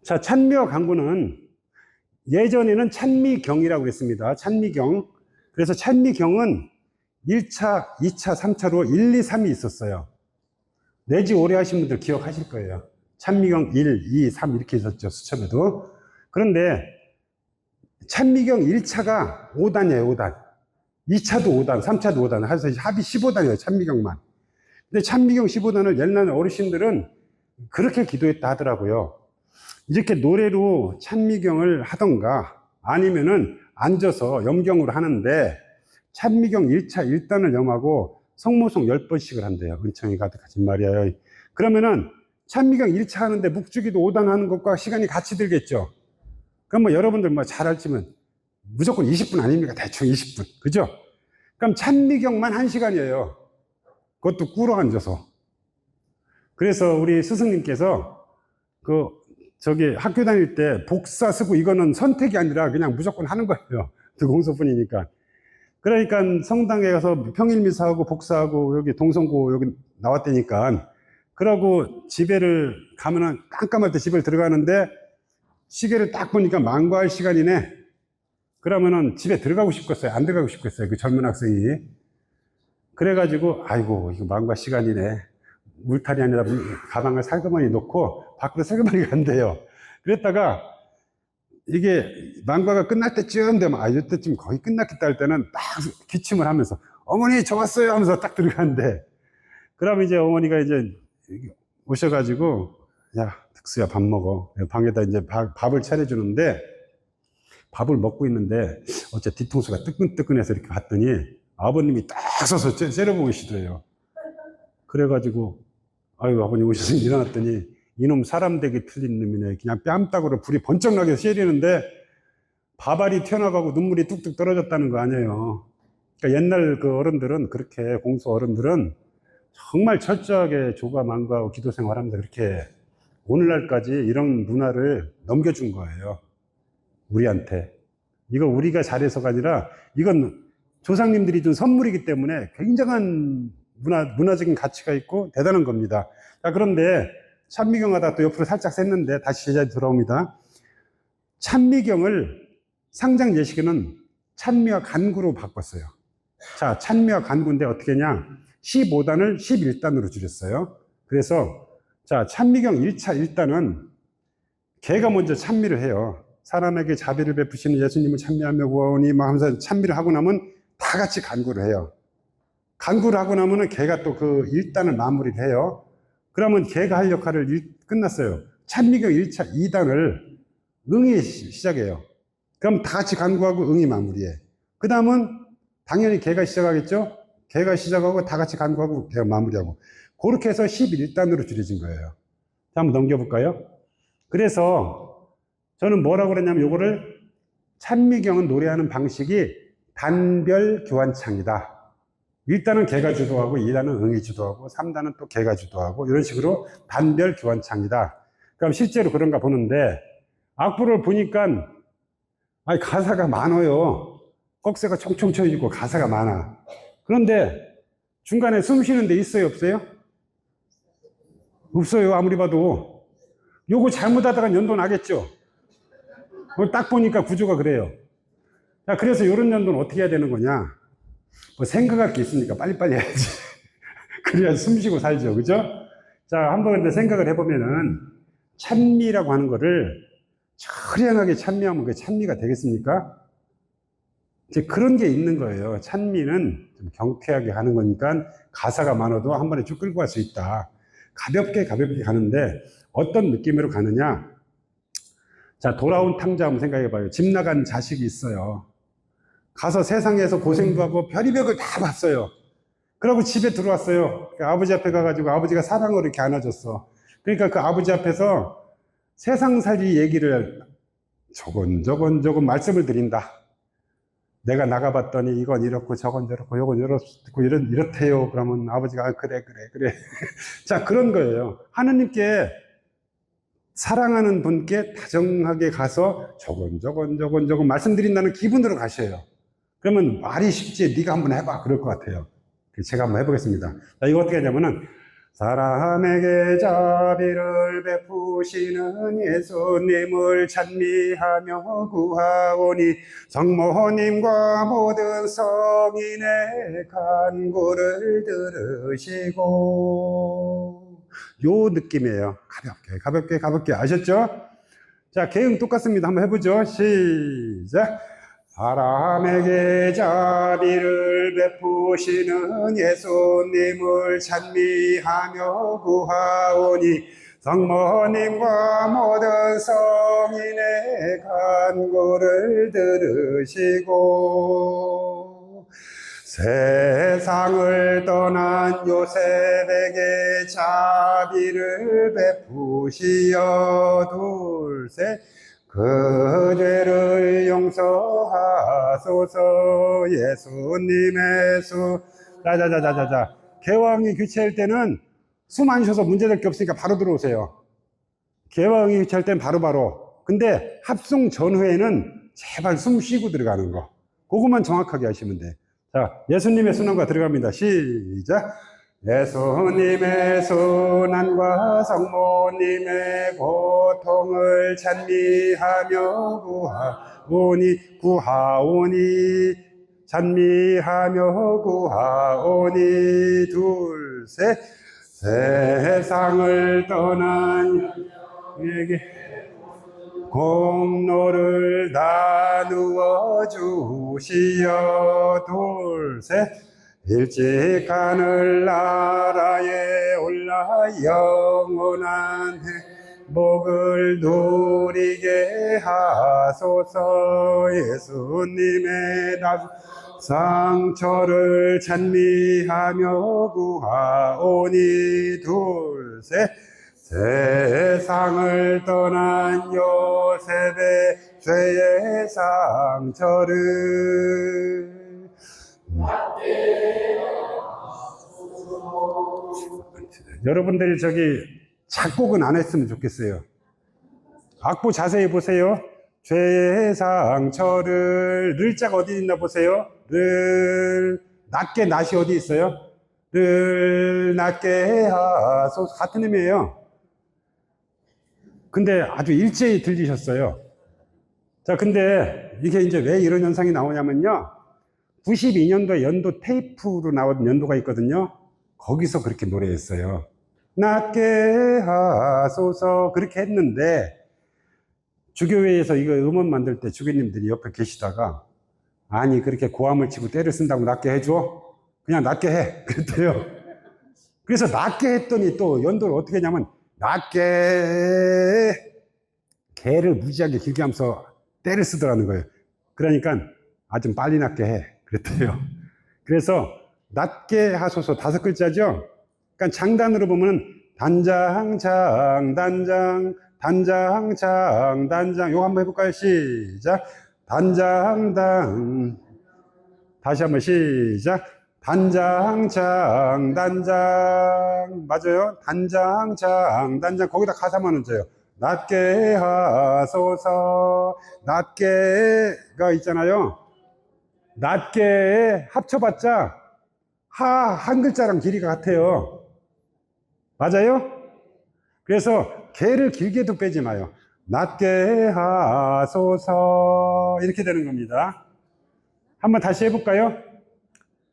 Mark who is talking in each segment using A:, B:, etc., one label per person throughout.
A: 자, 찬미와 간구는 예전에는 찬미경이라고 했습니다. 찬미경. 그래서 찬미경은 1차, 2차, 3차로 1, 2, 3이 있었어요. 내지 오래 하신 분들 기억하실 거예요. 찬미경 1, 2, 3 이렇게 있었죠. 수첩에도. 그런데 찬미경 1차가 5단이에요. 5단. 2차도 5단, 3차도 5단. 해서 합이 15단이에요. 찬미경만. 근데 찬미경 15단을 옛날 어르신들은 그렇게 기도했다 하더라고요. 이렇게 노래로 찬미경을 하던가 아니면은 앉아서 염경으로 하는데 찬미경 1차 1단을 염하고 성모송 10번씩을 한대요. 은총이 가득하신 말이에요. 그러면은 찬미경 1차 하는데 묵주기도 5단 하는 것과 시간이 같이 들겠죠. 그럼 뭐 여러분들 뭐 잘 알지만 무조건 20분 아닙니까? 대충 20분. 그죠? 그럼 찬미경만 1시간이에요. 그것도 꿇어 앉아서. 그래서 우리 스승님께서 저기 학교 다닐 때 복사 쓰고 이거는 선택이 아니라 그냥 무조건 하는 거예요. 공소분이니까. 그러니까 성당에 가서 평일미사하고 복사하고 여기 동성고 여기 나왔다니까. 그러고 집에를 가면은 깜깜할 때 집에 들어가는데 시계를 딱 보니까 만과할 시간이네. 그러면은 집에 들어가고 싶겠어요? 안 들어가고 싶겠어요? 그 젊은 학생이. 그래가지고 아이고 이거 만과 시간이네. 물탈이 아니라 가방을 살그머니 놓고 밖으로 살그머니 간대요. 그랬다가 이게 만과가 끝날 때쯤 되면 이때쯤 거의 끝났겠다 할 때는 딱 기침을 하면서 어머니 저 왔어요 하면서 딱 들어가는데 그러면 이제 어머니가 이제 오셔가지고 야 득수야 밥 먹어. 방에다 이제 밥을 차려주는데 밥을 먹고 있는데 어째 뒤통수가 뜨끈뜨끈해서 이렇게 봤더니 아버님이 딱 서서 째려보고 계시더래요. 그래가지고 아유 아버님 오셔서 일어났더니 이놈 사람 되게 틀린 놈이네. 그냥 뺨따구로 불이 번쩍 나게 쉐리는데 밥알이 튀어나가고 눈물이 뚝뚝 떨어졌다는 거 아니에요. 그러니까 옛날 그 어른들은 그렇게 공수 어른들은 정말 철저하게 조가 만과하고 기도 생활하면서 그렇게 오늘날까지 이런 문화를 넘겨준 거예요. 우리한테. 이거 우리가 잘해서가 아니라 이건 조상님들이 준 선물이기 때문에 굉장한 문화적인 가치가 있고 대단한 겁니다. 자, 그런데 찬미경 하다 또 옆으로 살짝 샜는데 다시 제자리 돌아옵니다. 찬미경을 상장 예식에는 찬미와 간구로 바꿨어요. 자, 찬미와 간구인데 어떻게 했냐? 15단을 11단으로 줄였어요. 그래서 자, 찬미경 1차 1단은 걔가 먼저 찬미를 해요. 사람에게 자비를 베푸시는 예수님을 찬미하며 구하오니 막 하면서 찬미를 하고 나면 다 같이 간구를 해요. 간구를 하고 나면은 걔가 또 그 1단을 마무리를 해요. 그러면 걔가 할 역할을 끝났어요. 찬미경 1차 2단을 응이 시작해요. 그럼 다 같이 간구하고 응이 마무리해. 그 다음은 당연히 걔가 시작하겠죠? 걔가 시작하고 다 같이 간구하고 걔가 마무리하고. 그렇게 해서 11단으로 줄여진 거예요. 자, 한번 넘겨볼까요? 그래서 저는 뭐라고 그랬냐면 요거를 찬미경은 노래하는 방식이 단별 교환창이다. 1단은 걔가 주도하고 2단은 응이 주도하고 3단은 또 걔가 주도하고 이런 식으로 단별 교환창이다. 그럼 실제로 그런가 보는데 악보를 보니까 가사가 많아요. 꺽쇠가 총총 쳐지고 가사가 많아. 그런데 중간에 숨 쉬는 데 있어요 없어요? 없어요. 아무리 봐도. 요거 잘못하다가 연도 나겠죠? 딱 보니까 구조가 그래요. 자, 그래서 이런 연도는 어떻게 해야 되는 거냐? 뭐 생각할 게 있으니까 빨리빨리 해야지. 그래야 숨 쉬고 살죠. 그죠? 자, 한번 근데 생각을 해보면은 찬미라고 하는 거를 처량하게 찬미하면 그게 찬미가 되겠습니까? 이제 그런 게 있는 거예요. 찬미는 좀 경쾌하게 하는 거니까 가사가 많아도 한 번에 쭉 끌고 갈 수 있다. 가볍게 가는데 어떤 느낌으로 가느냐? 자, 돌아온 탕자 한번 생각해 봐요. 집 나간 자식이 있어요. 가서 세상에서 고생도 하고 별의별 다 봤어요. 그러고 집에 들어왔어요. 아버지 앞에 가가지고 아버지가 사랑으로 이렇게 안아줬어. 그러니까 그 아버지 앞에서 세상살이 얘기를 조곤조곤 말씀을 드린다. 내가 나가봤더니 이건 이렇고 저건 저렇고 요건 이렇고 이렇대요. 그러면 아버지가 그래. 자, 그런 거예요. 하느님께 사랑하는 분께 다정하게 가서 조곤조곤 말씀드린다는 기분으로 가셔요. 그러면 말이 쉽지 네가 한번 해봐 그럴 것 같아요. 제가 한번 해보겠습니다. 자, 이거 어떻게 하냐면은 사람에게 자비를 베푸시는 예수님을 찬미하며 구하오니 성모님과 모든 성인의 간구를 들으시고 요 느낌이에요. 가볍게 아셨죠? 자, 개응 똑같습니다. 한번 해보죠. 시작. 사람에게 자비를 베푸시는 예수님을 찬미하며 구하오니 성모님과 모든 성인의 간구를 들으시고 세상을 떠난 요셉에게 자비를 베푸시어 둘셋 그 죄를 용서하소서. 예수님의 수. 자자자자자자. 개왕이 교체할 때는 숨 안 쉬어서 문제될 게 없으니까 바로 들어오세요. 개왕이 교체할 때는 바로바로. 근데 합송 전후에는 제발 숨 쉬고 들어가는 거. 그것만 정확하게 하시면 돼. 자, 예수님의 순환과 들어갑니다. 시작. 예수님의 순환과 성모님의 고통을 찬미하며 구하오니 찬미하며 구하오니 둘셋 세상을 떠난 에게 공로를 나누어 주시어 둘셋 일찍 하늘나라에 올라 영원한 행복을 누리게 하소서. 예수님의 상처를 찬미하며 구하오니 둘셋 세상을 떠난 요셉의 죄의 상처를 여러분들이 저기 작곡은 안 했으면 좋겠어요. 악보 자세히 보세요. 죄의 상처를 늘자가 어디 있나 보세요. 늘 낮게 낫이 어디 있어요? 늘 낮게 하소서. 같은 의미예요. 근데 아주 일제히 들리셨어요. 자, 근데 이게 이제 왜 이런 현상이 나오냐면요. 92년도에 연도 테이프로 나온 연도가 있거든요. 거기서 그렇게 노래했어요. 낮게 하소서 그렇게 했는데 주교회에서 이거 음원 만들 때 주교님들이 옆에 계시다가 아니 그렇게 고함을 치고 때를 쓴다고 낮게 해줘? 그냥 낮게 해 그랬대요. 그래서 낮게 했더니 또 연도를 어떻게 했냐면 낮게 개를 무지하게 길게 하면서 때를 쓰더라는 거예요. 그러니까 좀 빨리 낮게 해 그랬대요. 그래서 낮게 하소서 5글자죠. 그러니까 장단으로 보면 단장 요거 한번 해볼까요? 시작. 단장 다시 한번 시작. 단장 맞아요. 단장 거기다 가사만 얹어요. 낮게 하소서. 낮게가 있잖아요. 낮게 합쳐봤자 한 글자랑 길이가 같아요. 맞아요? 그래서 개를 길게도 빼지 마요. 낮게 하소서 이렇게 되는 겁니다. 한번 다시 해볼까요?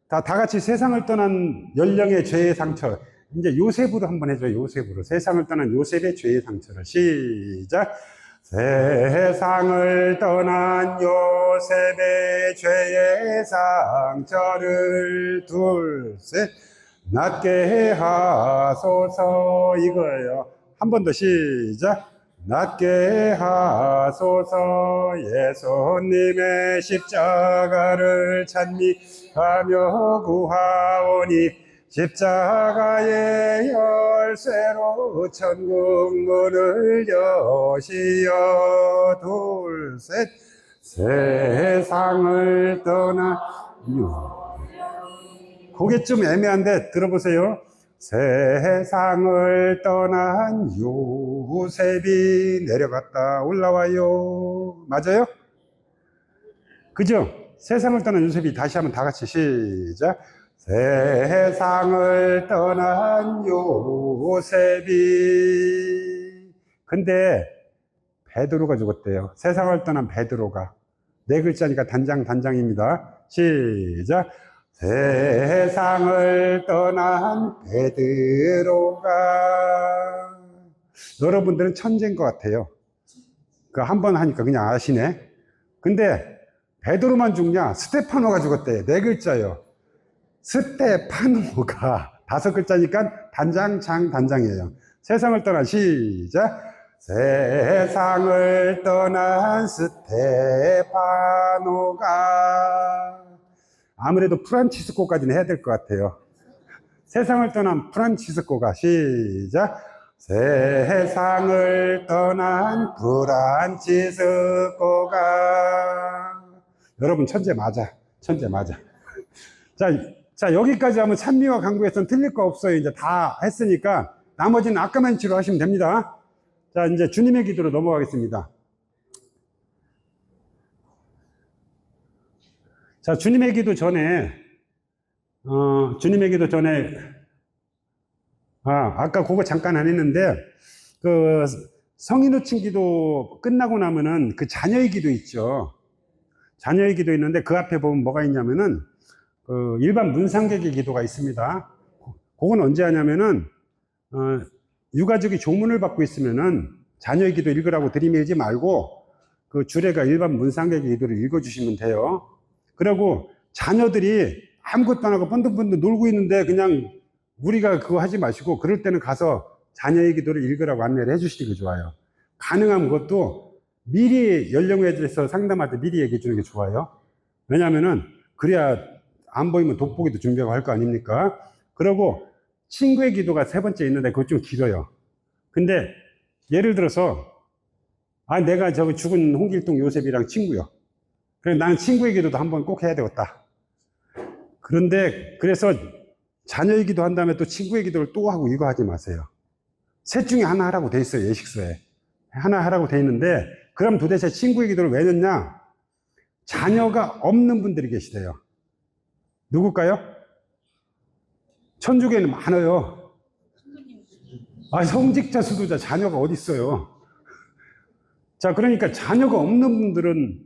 A: 다 같이 세상을 떠난 연령의 죄의 상처. 이제 요셉으로 한번 해줘요. 요셉으로. 세상을 떠난 요셉의 죄의 상처를. 시작. 세상을 떠난 요셉의 죄의 상처를 둘셋 낮게 하소서 이거예요. 한 번 더 시작. 낮게 하소서. 예수님의 십자가를 찬미하며 구하오니 십자가의 열쇠로 천국 문을 여시어 둘셋 세상을 떠나 그게 좀 애매한데 들어보세요. 세상을 떠난 요셉이 내려갔다 올라와요. 맞아요? 그죠? 세상을 떠난 요셉이 다시 한번 다 같이 시작. 세상을 떠난 요셉이. 근데 베드로가 죽었대요. 세상을 떠난 베드로가. 네 글자니까 단장입니다. 시작. 세상을 떠난 베드로가. 여러분들은 천재인 것 같아요. 그 한 번 하니까 그냥 아시네. 근데 베드로만 죽냐? 스테파노가 죽었대. 네 글자요. 스테파노가 다섯 글자니까 단장이에요. 세상을 떠난 시작. 세상을 떠난 스테파노가. 아무래도 프란치스코까지는 해야 될 것 같아요. 세상을 떠난 프란치스코가. 시작. 세상을 떠난 프란치스코가. 여러분 천재 맞아. 자, 여기까지 하면 찬미와 강구에서는 틀릴 거 없어요. 이제 다 했으니까 나머지는 아까만 치료 하시면 됩니다. 자, 이제 주님의 기도로 넘어가겠습니다. 자, 주님의 기도 전에 아까 그거 잠깐 안 했는데, 그 성인 호칭 기도 끝나고 나면은 그 자녀의 기도 있죠. 자녀의 기도 있는데 그 앞에 보면 뭐가 있냐면은 그 일반 문상객의 기도가 있습니다. 그건 언제 하냐면은 유가족이 조문을 받고 있으면은 자녀의 기도 읽으라고 들이밀지 말고 그 주례가 일반 문상객의 기도를 읽어주시면 돼요. 그리고 자녀들이 아무것도 안 하고 번득번득 놀고 있는데 그냥 우리가 그거 하지 마시고 그럴 때는 가서 자녀의 기도를 읽으라고 안내를 해주시는 게 좋아요. 가능하면 그것도 미리 연령회에서 상담할 때 미리 얘기해 주는 게 좋아요. 왜냐하면은 그래야 안 보이면 돋보기도 준비하고 할 거 아닙니까? 그리고 친구의 기도가 세 번째 있는데 그거 좀 길어요. 근데 예를 들어서 내가 저기 죽은 홍길동 요셉이랑 친구요. 그래 나는 친구의 기도도 한번 꼭 해야 되겠다. 그런데 그래서 자녀의 기도 한 다음에 또 친구의 기도를 또 하고 이거 하지 마세요. 셋 중에 하나 하라고 돼 있어요. 예식서에 하나 하라고 돼 있는데 그럼 도대체 친구의 기도를 왜 넣냐? 자녀가 없는 분들이 계시대요. 누굴까요? 천주교에는 많아요. 성직자, 수도자, 자녀가 어디 있어요? 자, 그러니까 자녀가 없는 분들은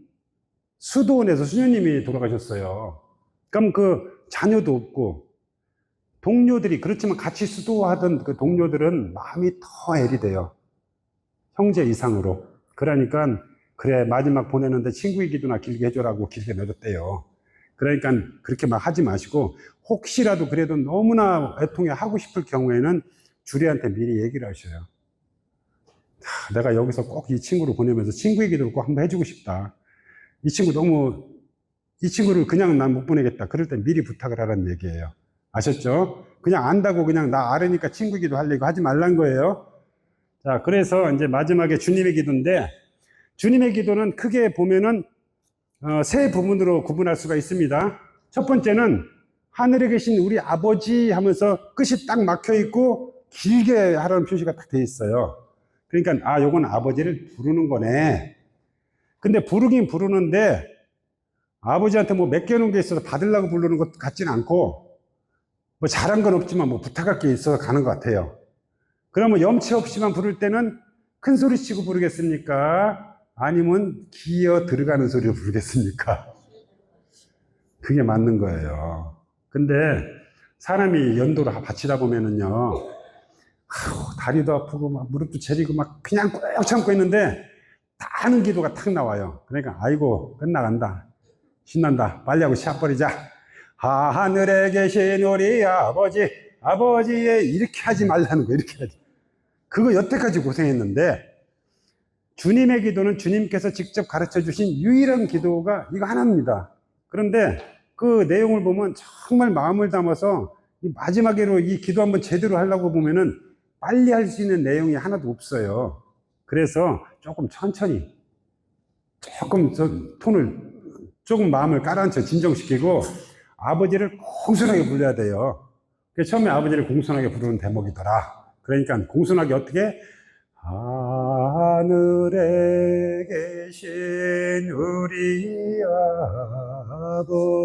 A: 수도원에서 수녀님이 돌아가셨어요. 그럼 그 자녀도 없고 동료들이 그렇지만 같이 수도하던 그 동료들은 마음이 더 애리돼요. 형제 이상으로. 그러니까 그래 마지막 보내는데 친구의 기도나 길게 해줘라고 길게 내줬대요. 그러니까 그렇게 막 하지 마시고 혹시라도 그래도 너무나 애통해 하고 싶을 경우에는 주례한테 미리 얘기를 하셔요. 내가 여기서 꼭 이 친구를 보내면서 친구의 기도를 꼭 한번 해주고 싶다. 이 친구를 그냥 난 못 보내겠다. 그럴 때 미리 부탁을 하라는 얘기예요. 아셨죠? 그냥 안다고 그냥 나 알으니까 친구의 기도 하려고 하지 말란 거예요. 자, 그래서 이제 마지막에 주님의 기도인데 주님의 기도는 크게 보면은 세 부분으로 구분할 수가 있습니다. 첫 번째는 하늘에 계신 우리 아버지 하면서 끝이 딱 막혀 있고 길게 하라는 표시가 딱 돼 있어요. 그러니까 요건 아버지를 부르는 거네. 근데 부르긴 부르는데 아버지한테 뭐 맡겨놓은 게 있어서 받으려고 부르는 것 같지는 않고 뭐 잘한 건 없지만 뭐 부탁할 게 있어서 가는 것 같아요. 그러면 염치 없이만 부를 때는 큰 소리 치고 부르겠습니까? 아니면 기어 들어가는 소리로 부르겠습니까? 그게 맞는 거예요. 근데 사람이 연도를 바치다 보면은요, 다리도 아프고 막 무릎도 저리고 막 그냥 꾹 참고 있는데 다 하는 기도가 탁 나와요. 그러니까 아이고 끝나간다. 신난다. 빨리 하고 시합 버리자. 하늘에 계신 우리 아버지의 이렇게 하지 말라는 거 이렇게 하지. 그거 여태까지 고생했는데 주님의 기도는 주님께서 직접 가르쳐 주신 유일한 기도가 이거 하나입니다. 그런데 그 내용을 보면 정말 마음을 담아서 마지막으로 이 기도 한번 제대로 하려고 보면은 빨리 할 수 있는 내용이 하나도 없어요. 그래서 조금 천천히 조금 톤을 조금 마음을 깔아앉혀 진정시키고 아버지를 공손하게 불러야 돼요. 처음에 아버지를 공손하게 부르는 대목이더라. 그러니까 공손하게 어떻게? 하늘에 계신 우리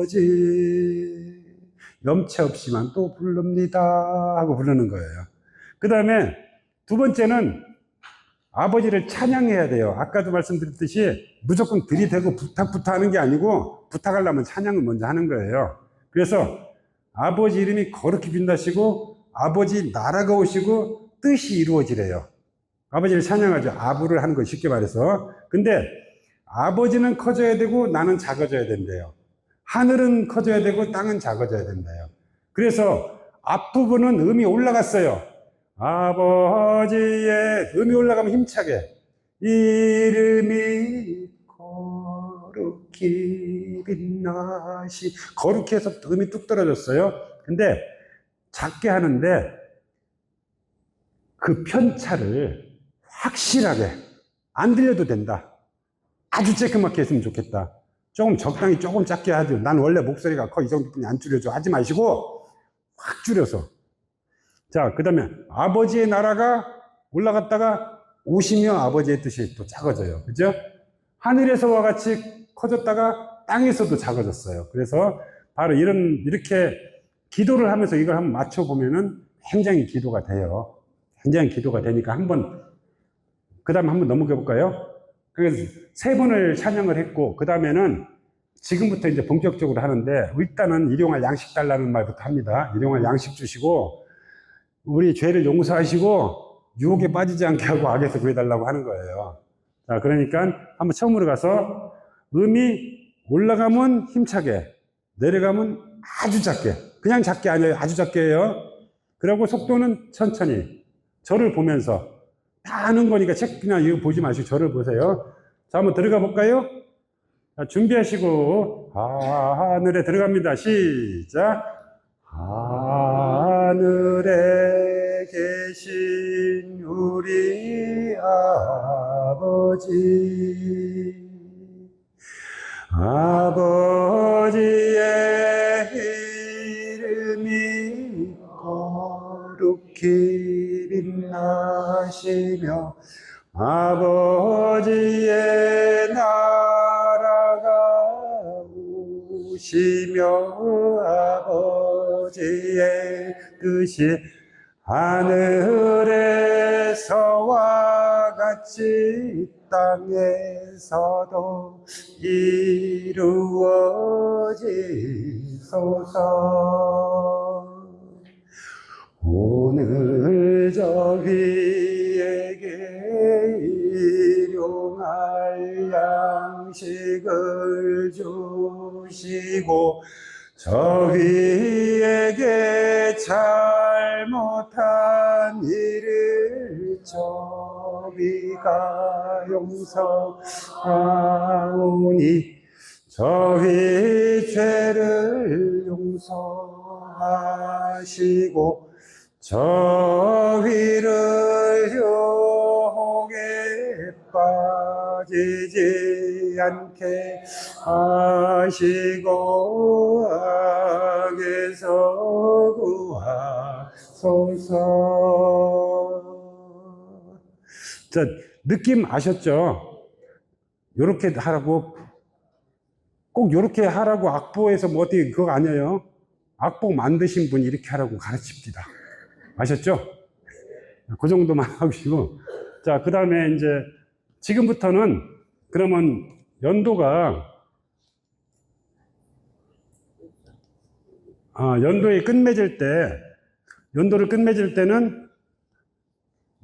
A: 아버지. 염치 없이만 또 부릅니다 하고 부르는 거예요. 그 다음에 두 번째는 아버지를 찬양해야 돼요. 아까도 말씀드렸듯이 무조건 들이대고 부탁부터 하는 게 아니고 부탁하려면 찬양을 먼저 하는 거예요. 그래서 아버지 이름이 거룩히 빛나시고 아버지 나라가 오시고 뜻이 이루어지래요. 아버지를 찬양하죠. 아부를 하는 거 쉽게 말해서. 근데 아버지는 커져야 되고 나는 작아져야 된대요. 하늘은 커져야 되고 땅은 작아져야 된대요. 그래서 앞부분은 음이 올라갔어요. 아버지의 음이 올라가면 힘차게 이름이 거룩히 빛나시, 거룩히 해서 음이 뚝 떨어졌어요. 근데 작게 하는데 그 편차를 확실하게 안 들려도 된다. 아주 쬐끄맣게 했으면 좋겠다. 조금 적당히 조금 작게 하죠. 난 원래 목소리가 커 이 정도뿐이 안 줄여줘 하지 마시고 확 줄여서. 자, 그 다음에 아버지의 나라가 올라갔다가 오시며 아버지의 뜻이 또 작아져요. 그죠? 하늘에서와 같이 커졌다가 땅에서도 작아졌어요. 그래서 바로 이렇게 기도를 하면서 이걸 한번 맞춰보면은 굉장히 기도가 돼요. 굉장히 기도가 되니까 그 다음에 한번 넘어가 볼까요? 그래서 3번을 찬양을 했고, 그 다음에는 지금부터 이제 본격적으로 하는데, 일단은 일용할 양식 달라는 말부터 합니다. 일용할 양식 주시고, 우리 죄를 용서하시고, 유혹에 빠지지 않게 하고 악에서 구해달라고 하는 거예요. 자, 그러니까 한번 처음으로 가서, 음이 올라가면 힘차게, 내려가면 아주 작게, 그냥 작게 아니에요. 아주 작게 해요. 그리고 속도는 천천히, 저를 보면서, 다 아는 거니까 책이나 이거 보지 마시고 저를 보세요. 자, 한번 들어가 볼까요? 자, 준비하시고 하늘에 들어갑니다. 시작. 하늘에 계신 우리 아버지, 아버지의 이름이 거룩히 빛나시며 아버지의 나라가 오시며 아버지의 뜻이 하늘에서와 같이 땅에서도 이루어지소서. 오늘 저희에게 일용할 양식을 주시고 저희에게 잘못한 일을 저희가 용서하오니 저희 죄를 용서하시고 저희를 유혹에 빠지지 않게 하시고 악에서 구하소서. 자, 느낌 아셨죠? 요렇게 하라고, 꼭 요렇게 하라고 악보에서 뭐 어떻게 그거 아니에요. 악보 만드신 분이 이렇게 하라고 가르칩니다. 아셨죠? 그 정도만 하시고. 자, 그 다음에 이제 지금부터는 그러면 연도를 끝맺을 때는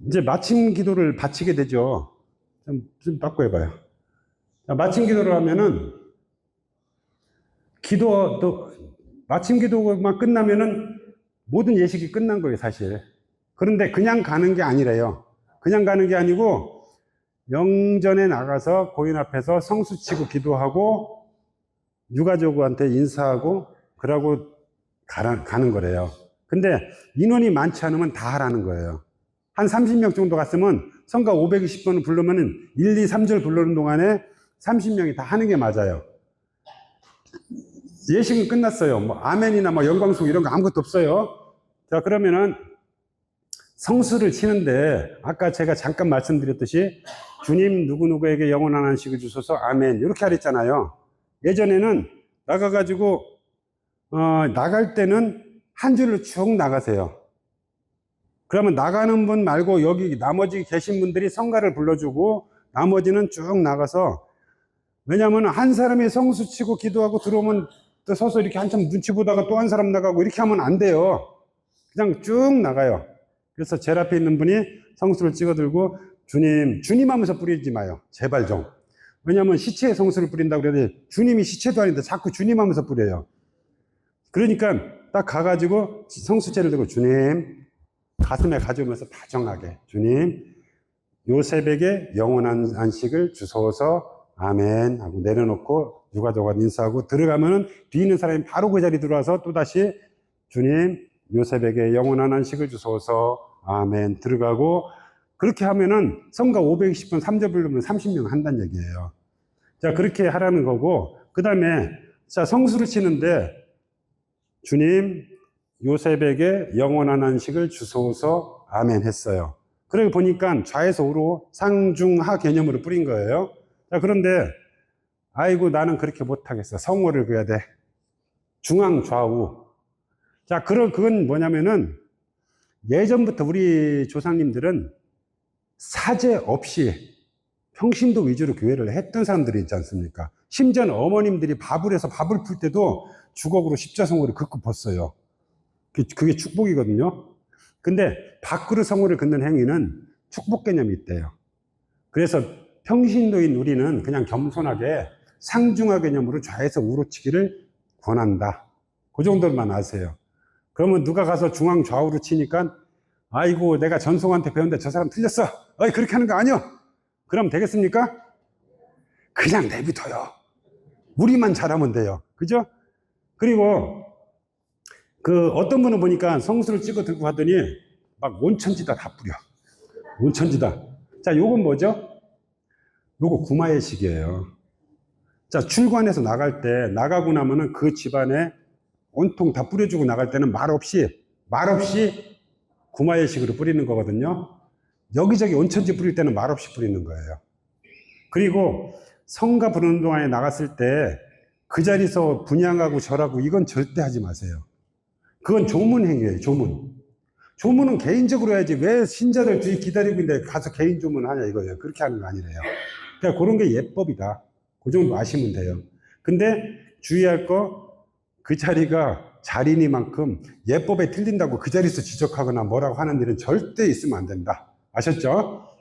A: 이제 마침 기도를 바치게 되죠. 좀 바꿔봐요. 마침 기도를 하면은 마침 기도만 끝나면은 모든 예식이 끝난 거예요, 사실. 그런데 그냥 가는 게 아니래요. 그냥 가는 게 아니고 영전에 나가서 고인 앞에서 성수 치고 기도하고 유가족한테 인사하고 그러고 가는 거래요. 근데 인원이 많지 않으면 다 하라는 거예요. 한 30명 정도 갔으면 성가 520번을 부르면은 1, 2, 3절 부르는 동안에 30명이 다 하는 게 맞아요. 예식은 끝났어요. 뭐 아멘이나 뭐 영광송 이런 거 아무것도 없어요. 자, 그러면은 성수를 치는데 아까 제가 잠깐 말씀드렸듯이 주님 누구누구에게 영원한 안식을 주소서 아멘 이렇게 하랬잖아요. 예전에는 나가가지고 나갈 때는 한 줄로 쭉 나가세요. 그러면 나가는 분 말고 여기 나머지 계신 분들이 성가를 불러주고 나머지는 쭉 나가서, 왜냐하면 한 사람이 성수 치고 기도하고 들어오면 또 서서 이렇게 한참 눈치 보다가 또 한 사람 나가고 이렇게 하면 안 돼요. 그냥 쭉 나가요. 그래서 제일 앞에 있는 분이 성수를 찍어 들고 주님 하면서 뿌리지 마요. 제발 좀. 왜냐하면 시체에 성수를 뿌린다고 그래도 주님이 시체도 아닌데 자꾸 주님 하면서 뿌려요. 그러니까 딱 가가지고 성수제를 들고 주님 가슴에 가져오면서 다정하게 주님 요 새벽에 영원한 안식을 주소서 아멘 하고 내려놓고 유가족과 인사하고 들어가면은 뒤에 있는 사람이 바로 그 자리 들어와서 또다시 주님 요 새벽에 영원한 안식을 주소서 아멘 들어가고, 그렇게 하면은 성가 520번 3절 부르면 30명 한다는 얘기예요. 자, 그렇게 하라는 거고, 그 다음에 자 성수를 치는데 주님 요 새벽에 영원한 안식을 주소서 아멘 했어요. 그러고 보니까 좌에서 우로 상중하 개념으로 뿌린 거예요. 자, 그런데 아이고 나는 그렇게 못하겠어. 성호를 그어야 돼. 중앙 좌우. 자, 그건 뭐냐면은 예전부터 우리 조상님들은 사제 없이 평신도 위주로 교회를 했던 사람들이 있지 않습니까? 심지어는 어머님들이 밥을 해서 밥을 풀 때도 주걱으로 십자성호를 긋고 벗어요. 그게 축복이거든요. 근데 밥그릇 성호를 긋는 행위는 축복 개념이 있대요. 그래서 평신도인 우리는 그냥 겸손하게 상중하 개념으로 좌에서 우로 치기를 권한다. 그 정도만 아세요. 그러면 누가 가서 중앙 좌우로 치니까 아이고 내가 전송한테 배웠는데 저 사람 틀렸어. 어이 그렇게 하는 거 아니요. 그럼 되겠습니까? 그냥 내비둬요. 우리만 잘하면 돼요. 그죠? 그리고 어떤 분은 보니까 성수를 찍어 들고 하더니 막 온천지다 다 뿌려. 온천지다. 자, 요건 뭐죠? 요거 구마예식이에요. 자, 출관해서 나갈 때 나가고 나면은 그 집안에 온통 다 뿌려주고 나갈 때는 말없이 구마예식으로 뿌리는 거거든요. 여기저기 온천지 뿌릴 때는 말없이 뿌리는 거예요. 그리고 성가 부르는 동안에 나갔을 때 그 자리에서 분향하고 절하고 이건 절대 하지 마세요. 그건 조문 행위예요. 조문은 개인적으로 해야지 왜 신자들 뒤에 기다리고 있는데 가서 개인 조문 하냐 이거예요. 그렇게 하는 거 아니래요. 그러니까 그런 게 예법이다. 그 정도 아시면 돼요. 근데 주의할 거, 그 자리가 자리니만큼 예법에 틀린다고 그 자리에서 지적하거나 뭐라고 하는 일은 절대 있으면 안 된다. 아셨죠?